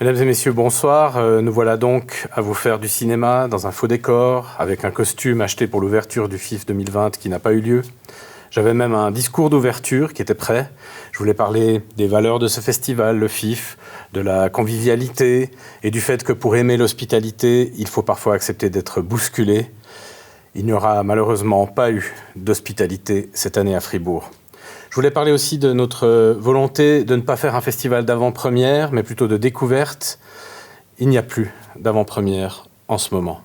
Mesdames et messieurs, bonsoir. Nous voilà donc à vous faire du cinéma dans un faux décor, avec un costume acheté pour l'ouverture du FIF 2020 qui n'a pas eu lieu. J'avais même un discours d'ouverture qui était prêt. Je voulais parler des valeurs de ce festival, le FIF, de la convivialité et du fait que pour aimer l'hospitalité, il faut parfois accepter d'être bousculé. Il n'y aura malheureusement pas eu d'hospitalité cette année à Fribourg. Je voulais parler aussi de notre volonté de ne pas faire un festival d'avant-première, mais plutôt de découverte. Il n'y a plus d'avant-première en ce moment.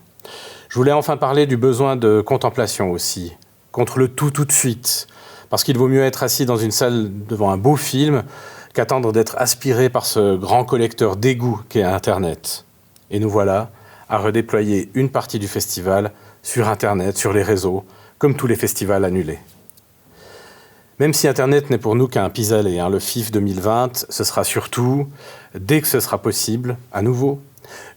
Je voulais enfin parler du besoin de contemplation aussi, contre le tout de suite, parce qu'il vaut mieux être assis dans une salle devant un beau film qu'attendre d'être aspiré par ce grand collecteur d'égout qu'est Internet. Et nous voilà à redéployer une partie du festival sur Internet, sur les réseaux, comme tous les festivals annulés. Même si Internet n'est pour nous qu'un pis-aller, le FIF 2020, ce sera surtout, dès que ce sera possible, à nouveau,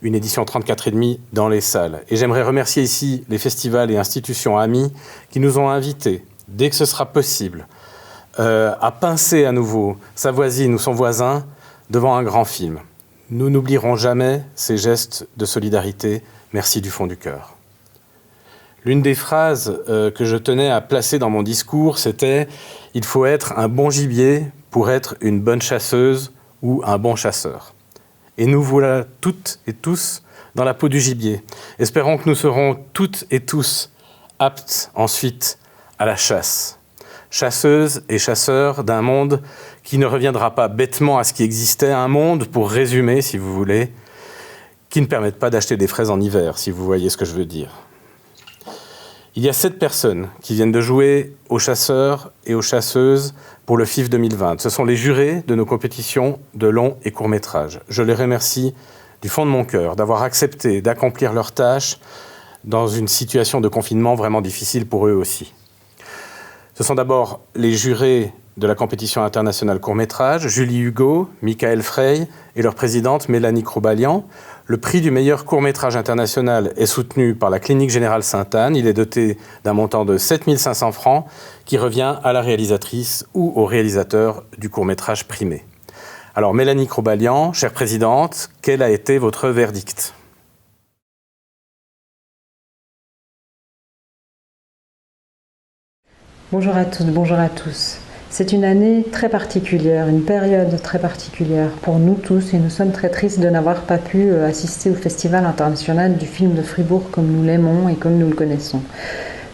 une édition 34,5 dans les salles. Et j'aimerais remercier ici les festivals et institutions amis qui nous ont invités, dès que ce sera possible, à pincer à nouveau sa voisine ou son voisin devant un grand film. Nous n'oublierons jamais ces gestes de solidarité. Merci du fond du cœur. L'une des phrases que je tenais à placer dans mon discours, c'était « Il faut être un bon gibier pour être une bonne chasseuse ou un bon chasseur ». Et nous voilà toutes et tous dans la peau du gibier. Espérons que nous serons toutes et tous aptes ensuite à la chasse. Chasseuses et chasseurs d'un monde qui ne reviendra pas bêtement à ce qui existait, un monde, pour résumer si vous voulez, qui ne permette pas d'acheter des fraises en hiver, si vous voyez ce que je veux dire. Il y a 7 personnes qui viennent de jouer aux chasseurs et aux chasseuses pour le FIF 2020. Ce sont les jurés de nos compétitions de long et court métrage. Je les remercie du fond de mon cœur d'avoir accepté d'accomplir leurs tâches dans une situation de confinement vraiment difficile pour eux aussi. Ce sont d'abord les jurés de la compétition internationale court métrage, Julie Hugo, Michael Frey et leur présidente Mélanie Cробalian. Le prix du meilleur court-métrage international est soutenu par la Clinique Générale Sainte-Anne. Il est doté d'un montant de 7 500 francs qui revient à la réalisatrice ou au réalisateur du court-métrage primé. Alors Mélanie Cробalian, chère présidente, quel a été votre verdict ? Bonjour à toutes, bonjour à tous. C'est une année très particulière, une période très particulière pour nous tous et nous sommes très tristes de n'avoir pas pu assister au Festival international du film de Fribourg comme nous l'aimons et comme nous le connaissons.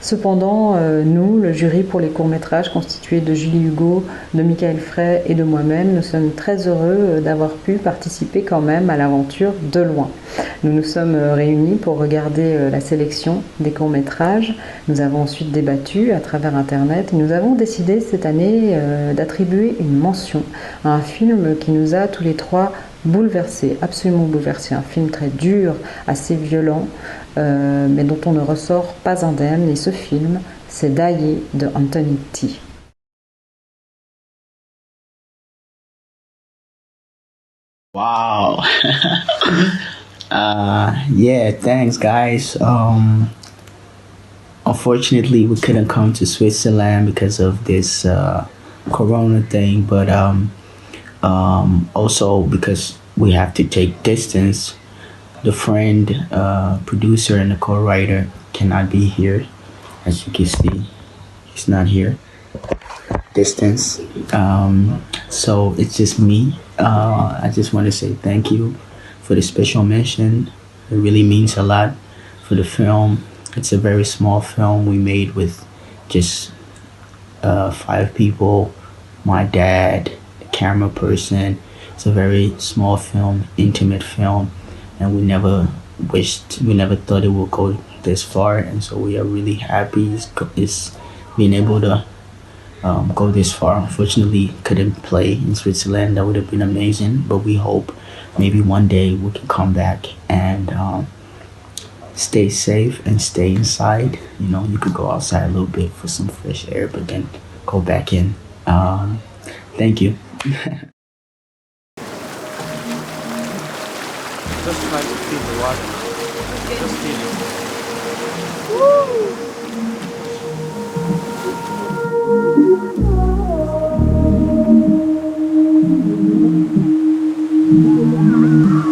Cependant, nous, le jury pour les courts-métrages constitué de Julie Hugo, de Michael Frey et de moi-même, nous sommes très heureux d'avoir pu participer quand même à l'aventure de loin. Nous nous sommes réunis pour regarder la sélection des courts-métrages. Nous avons ensuite débattu à travers Internet et nous avons décidé cette année d'attribuer une mention à un film qui nous a tous les trois bouleversés, absolument bouleversés. Un film très dur, assez violent, mais dont on ne ressort pas indemne. Et ce film, c'est Daillé de Anthony T. Wow. Yeah, thanks guys. Unfortunately we couldn't come to Switzerland because of this corona thing, but also because we have to take distance. The friend, producer and the co-writer cannot be here. As you can see, he's not here. Distance. So it's just me. I just want to say thank you for the special mention. It really means a lot for the film. It's a very small film we made with just 5 people, my dad, the camera person. It's a very small film, intimate film, and we never thought it would go this far, and so we are really happy it's being able to go this far. Unfortunately, couldn't play in Switzerland. That would have been amazing, but we hope maybe one day we can come back and stay safe and stay inside. You know, you could go outside a little bit for some fresh air, but then go back in. Thank you. Just try to feel the water. Just feel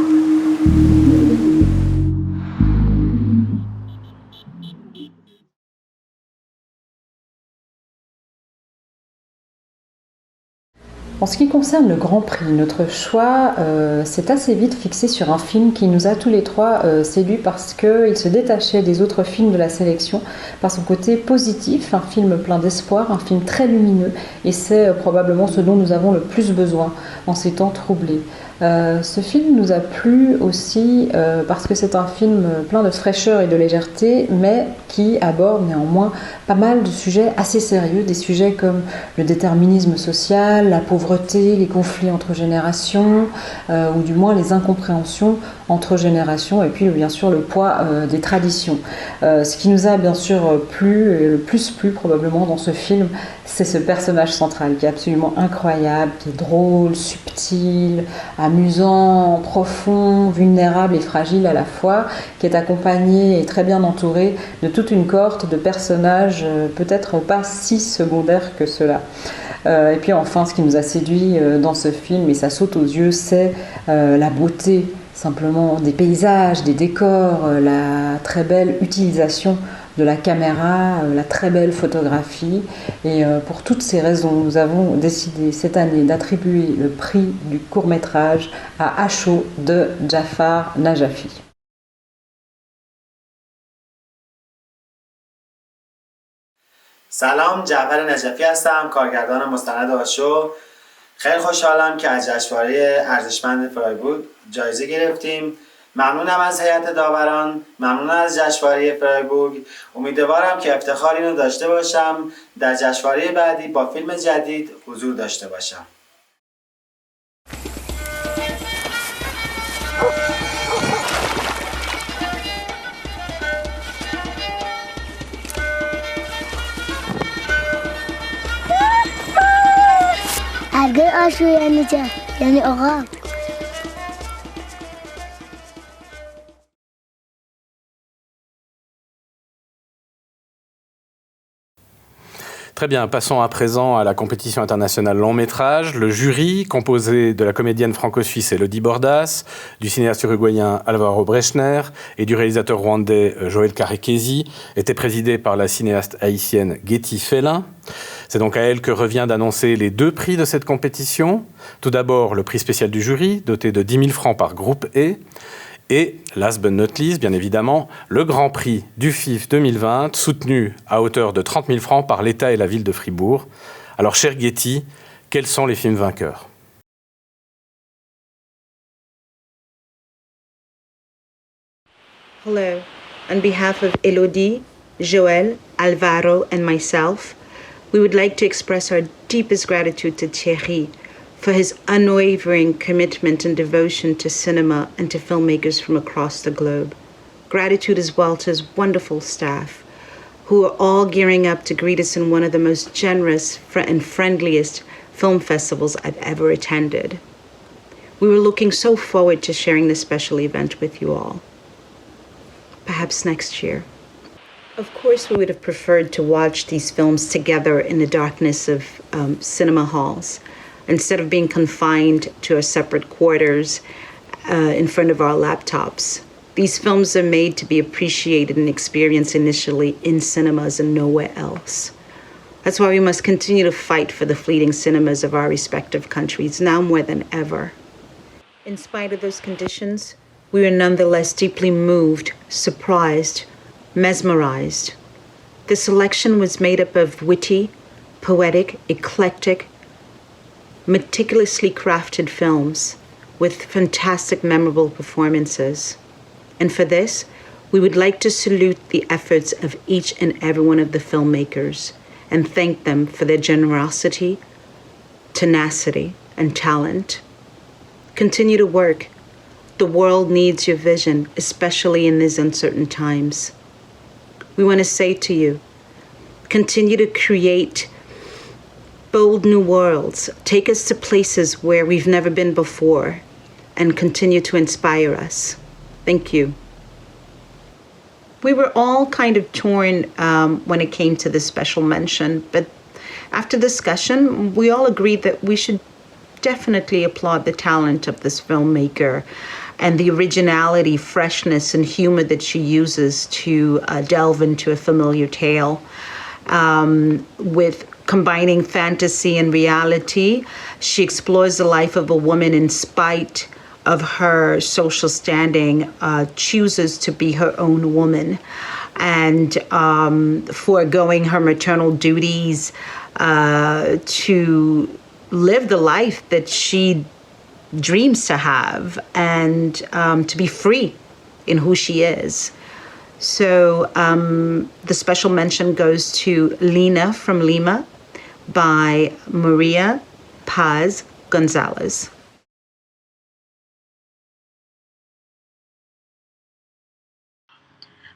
it. En ce qui concerne le Grand Prix, notre choix s'est assez vite fixé sur un film qui nous a tous les trois séduits parce qu'il se détachait des autres films de la sélection par son côté positif, un film plein d'espoir, un film très lumineux, et c'est probablement ce dont nous avons le plus besoin en ces temps troublés. Ce film nous a plu aussi parce que c'est un film plein de fraîcheur et de légèreté, mais qui aborde néanmoins pas mal de sujets assez sérieux, des sujets comme le déterminisme social, la pauvreté, les conflits entre générations, ou du moins les incompréhensions entre générations, et puis bien sûr le poids des traditions. Ce qui nous a bien sûr plu, et le plus plu probablement dans ce film, c'est ce personnage central qui est absolument incroyable, qui est drôle, subtil, amusant, profond, vulnérable et fragile à la fois, qui est accompagné et très bien entouré de toute une cohorte de personnages peut-être pas si secondaires que cela. Et puis enfin, ce qui nous a séduit dans ce film, et ça saute aux yeux, c'est la beauté simplement des paysages, des décors, la très belle utilisation de la caméra, la très belle photographie. Et pour toutes ces raisons, nous avons décidé cette année d'attribuer le prix du court-métrage à Acho de Jafar Najafi. سلام، جعفر نجفی هستم، کارگردان مستند آشو. خیلی خوشحالم که از جشنواره ارزشمند فرایبورگ جایزه گرفتیم. ممنونم از هیئت داوران، ممنونم از جشنواره فرایبورگ. امیدوارم که افتخار اینو داشته باشم در جشنواره بعدی با فیلم جدید حضور داشته باشم. هرگاه آشو یعنی چه؟ یعنی آقا. Très bien, passons à présent à la compétition internationale long métrage. Le jury, composé de la comédienne franco-suisse Elodie Bordas, du cinéaste uruguayen Alvaro Brechner et du réalisateur rwandais Joël Karekezi, était présidé par la cinéaste haïtienne Getty Fellin. C'est donc à elle que revient d'annoncer les deux prix de cette compétition. Tout d'abord, le prix spécial du jury, doté de 10 000 francs par groupe E. Et, last but not least, bien évidemment, le Grand Prix du FIF 2020, soutenu à hauteur de 30 000 francs par l'État et la ville de Fribourg. Alors, cher Getty, quels sont les films vainqueurs ? Hello. On behalf of Elodie, Joël, Alvaro, and myself, we would like to express our deepest gratitude to Thierry for his unwavering commitment and devotion to cinema and to filmmakers from across the globe. Gratitude as well to his wonderful staff, who are all gearing up to greet us in one of the most generous and friendliest film festivals I've ever attended. We were looking so forward to sharing this special event with you all. Perhaps next year. Of course, we would have preferred to watch these films together in the darkness of cinema halls, instead of being confined to our separate quarters in front of our laptops. These films are made to be appreciated and experienced initially in cinemas and nowhere else. That's why we must continue to fight for the fleeting cinemas of our respective countries, now more than ever. In spite of those conditions, we were nonetheless deeply moved, surprised, mesmerized. The selection was made up of witty, poetic, eclectic, meticulously crafted films with fantastic, memorable performances. And for this, we would like to salute the efforts of each and every one of the filmmakers and thank them for their generosity, tenacity, and talent. Continue to work. The world needs your vision, especially in these uncertain times. We want to say to you, continue to create bold new worlds. Take us to places where we've never been before and continue to inspire us. Thank you. We were all kind of torn when it came to this special mention, but after discussion, we all agreed that we should definitely applaud the talent of this filmmaker and the originality, freshness, and humor that she uses to delve into a familiar tale with combining fantasy and reality. She explores the life of a woman in spite of her social standing, chooses to be her own woman, and foregoing her maternal duties to live the life that she dreams to have, and to be free in who she is. So the special mention goes to Lina from Lima by Maria Paz Gonzalez.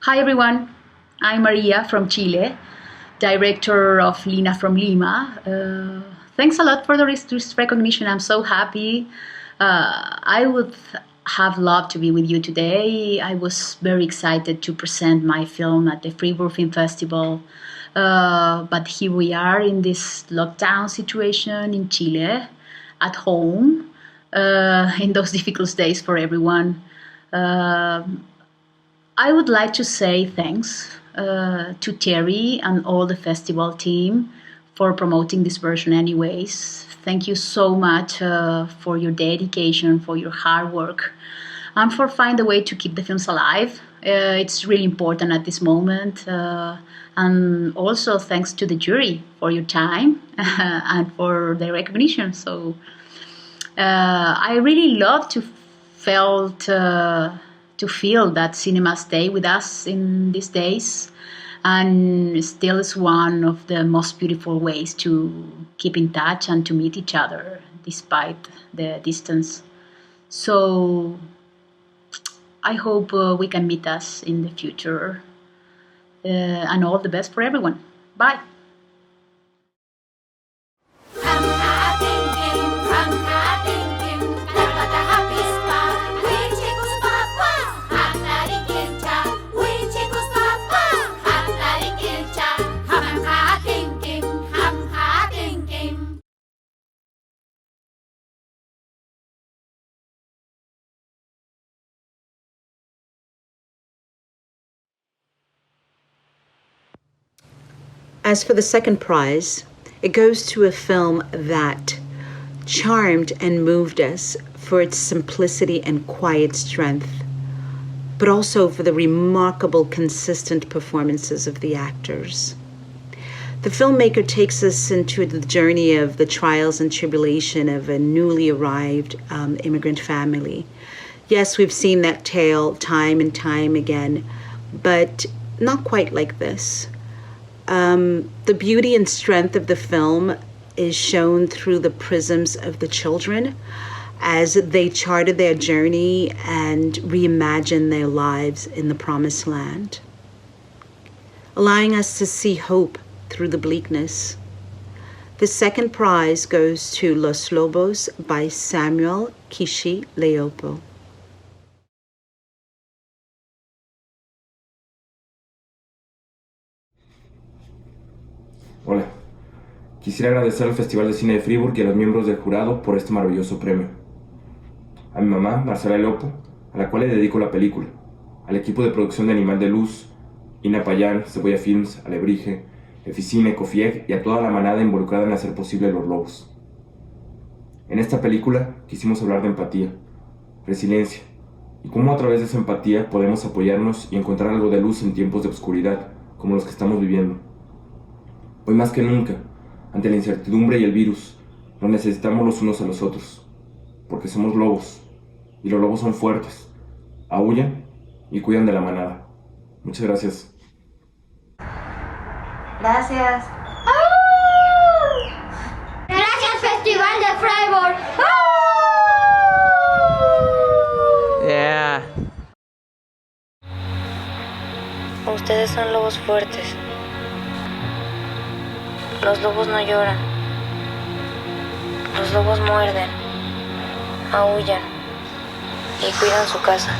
Hi everyone, I'm Maria from Chile, director of Lina from Lima. Thanks a lot for this recognition. I'm so happy. I would have loved to be with you today. I was very excited to present my film at the Fribourg Film Festival. But here we are in this lockdown situation in Chile, at home, in those difficult days for everyone. I would like to say thanks to Terry and all the festival team for promoting this version anyways. Thank you so much for your dedication, for your hard work, and for finding a way to keep the films alive. It's really important at this moment. And also thanks to the jury for your time and for the recognition. So I really love to feel that cinema stay with us in these days, and still is one of the most beautiful ways to keep in touch and to meet each other despite the distance. So I hope we can meet us in the future, and all the best for everyone. Bye. As for the second prize, it goes to a film that charmed and moved us for its simplicity and quiet strength, but also for the remarkable, consistent performances of the actors. The filmmaker takes us into the journey of the trials and tribulation of a newly arrived immigrant family. Yes, we've seen that tale time and time again, but not quite like this. The beauty and strength of the film is shown through the prisms of the children as they charted their journey and reimagined their lives in the promised land, allowing us to see hope through the bleakness. The second prize goes to Los Lobos by Samuel Kishi Leopo. Hola, quisiera agradecer al Festival de Cine de Fribourg y a los miembros del jurado por este maravilloso premio. A mi mamá, Marcela Leopo, a la cual le dedico la película, al equipo de producción de Animal de Luz, Ina Payán, Cebolla Films, Alebrije, Eficine, Cofieg y a toda la manada involucrada en hacer posible Los Lobos. En esta película quisimos hablar de empatía, resiliencia, y cómo a través de esa empatía podemos apoyarnos y encontrar algo de luz en tiempos de oscuridad como los que estamos viviendo. Hoy más que nunca, ante la incertidumbre y el virus, nos necesitamos los unos a los otros, porque somos lobos, y los lobos son fuertes, aúllan y cuidan de la manada. Muchas gracias. Gracias. Gracias, Festival de Freiburg. Yeah. Ustedes son lobos fuertes. Los lobos no lloran. Los lobos muerden, aúllan y cuidan su casa.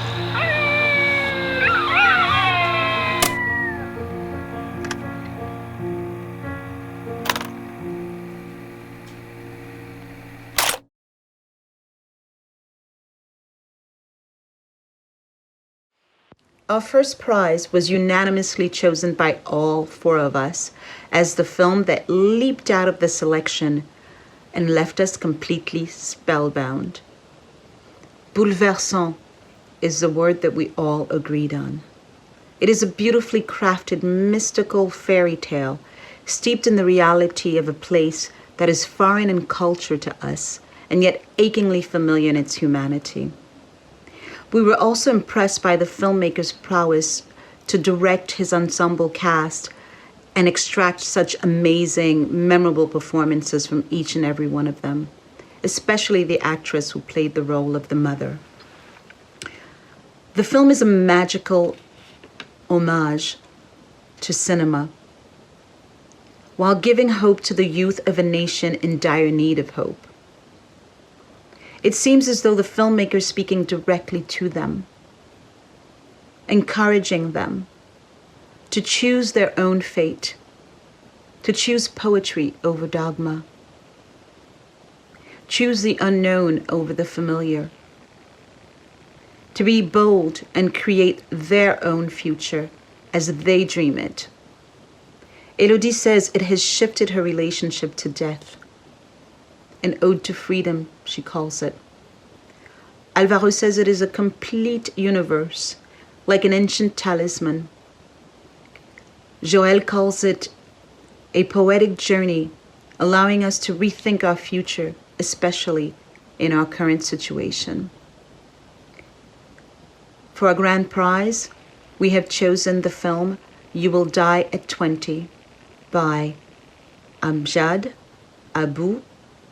Our first prize was unanimously chosen by all four of us as the film that leaped out of the selection and left us completely spellbound. Bouleversant is the word that we all agreed on. It is a beautifully crafted, mystical fairy tale steeped in the reality of a place that is foreign in culture to us and yet achingly familiar in its humanity. We were also impressed by the filmmaker's prowess to direct his ensemble cast and extract such amazing, memorable performances from each and every one of them, especially the actress who played the role of the mother. The film is a magical homage to cinema, while giving hope to the youth of a nation in dire need of hope. It seems as though the filmmaker is speaking directly to them, encouraging them to choose their own fate, to choose poetry over dogma, choose the unknown over the familiar, to be bold and create their own future as they dream it. Elodie says it has shifted her relationship to death. An ode to freedom, she calls it. Alvaro says it is a complete universe, like an ancient talisman. Joël calls it a poetic journey, allowing us to rethink our future, especially in our current situation. For our grand prize, we have chosen the film You Will Die at 20 by Amjad Abu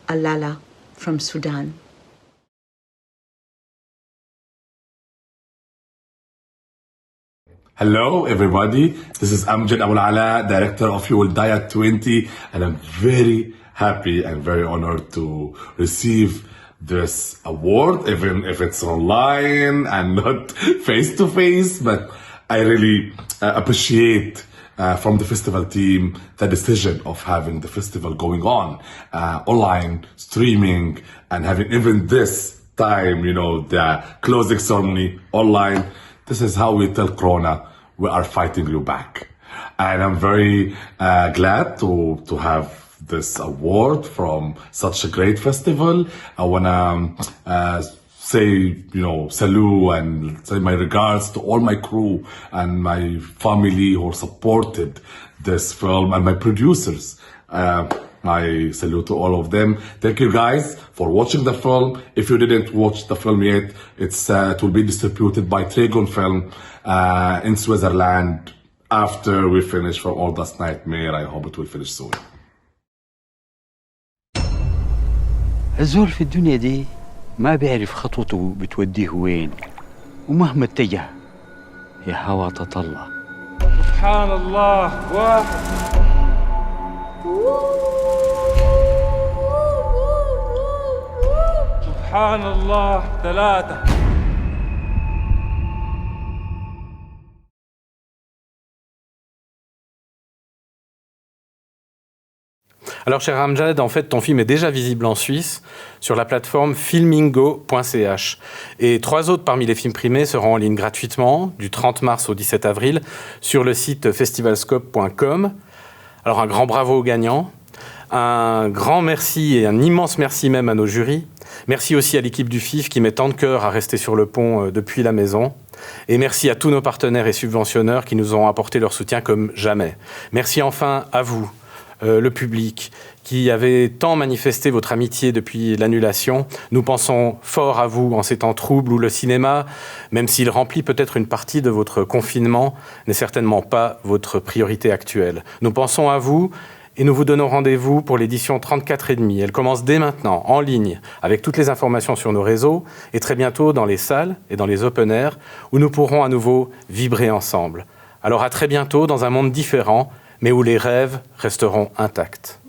Alala from Sudan. Hello, everybody. This is Amjad Abu Alala, director of You Will Die at 20, and I'm very happy and very honored to receive this award, even if it's online and not face-to-face, but I really appreciate from the festival team the decision of having the festival going on online, streaming, and having even this time, the closing ceremony online. This is how we tell Corona we are fighting you back. And I'm very glad to have this award from such a great festival. I wanna say, salut and say my regards to all my crew and my family who supported this film and my producers. I salute to all of them. Thank you guys for watching the film. If you didn't watch the film yet, it will be distributed by Tragon Film in Switzerland after we finish from All Dust Nightmare. I hope it will finish soon. الزول في الدنيا دي ما بيعرف خطوته بتوديه وين ومهما اتجه يا هوا تطلع. سبحان الله واحد. سبحان الله ثلاثة. Alors, cher Amjad, en fait, ton film est déjà visible en Suisse sur la plateforme filmingo.ch. Et 3 autres parmi les films primés seront en ligne gratuitement du 30 mars au 17 avril sur le site festivalscope.com. Alors, un grand bravo aux gagnants. Un grand merci et un immense merci même à nos jurys. Merci aussi à l'équipe du FIF qui met tant de cœur à rester sur le pont depuis la maison. Et merci à tous nos partenaires et subventionneurs qui nous ont apporté leur soutien comme jamais. Merci enfin à vous, le public, qui avez tant manifesté votre amitié depuis l'annulation. Nous pensons fort à vous en ces temps troubles où le cinéma, même s'il remplit peut-être une partie de votre confinement, n'est certainement pas votre priorité actuelle. Nous pensons à vous et nous vous donnons rendez-vous pour l'édition 34,5. Elle commence dès maintenant, en ligne, avec toutes les informations sur nos réseaux et très bientôt dans les salles et dans les open air où nous pourrons à nouveau vibrer ensemble. Alors à très bientôt dans un monde différent, mais où les rêves resteront intacts.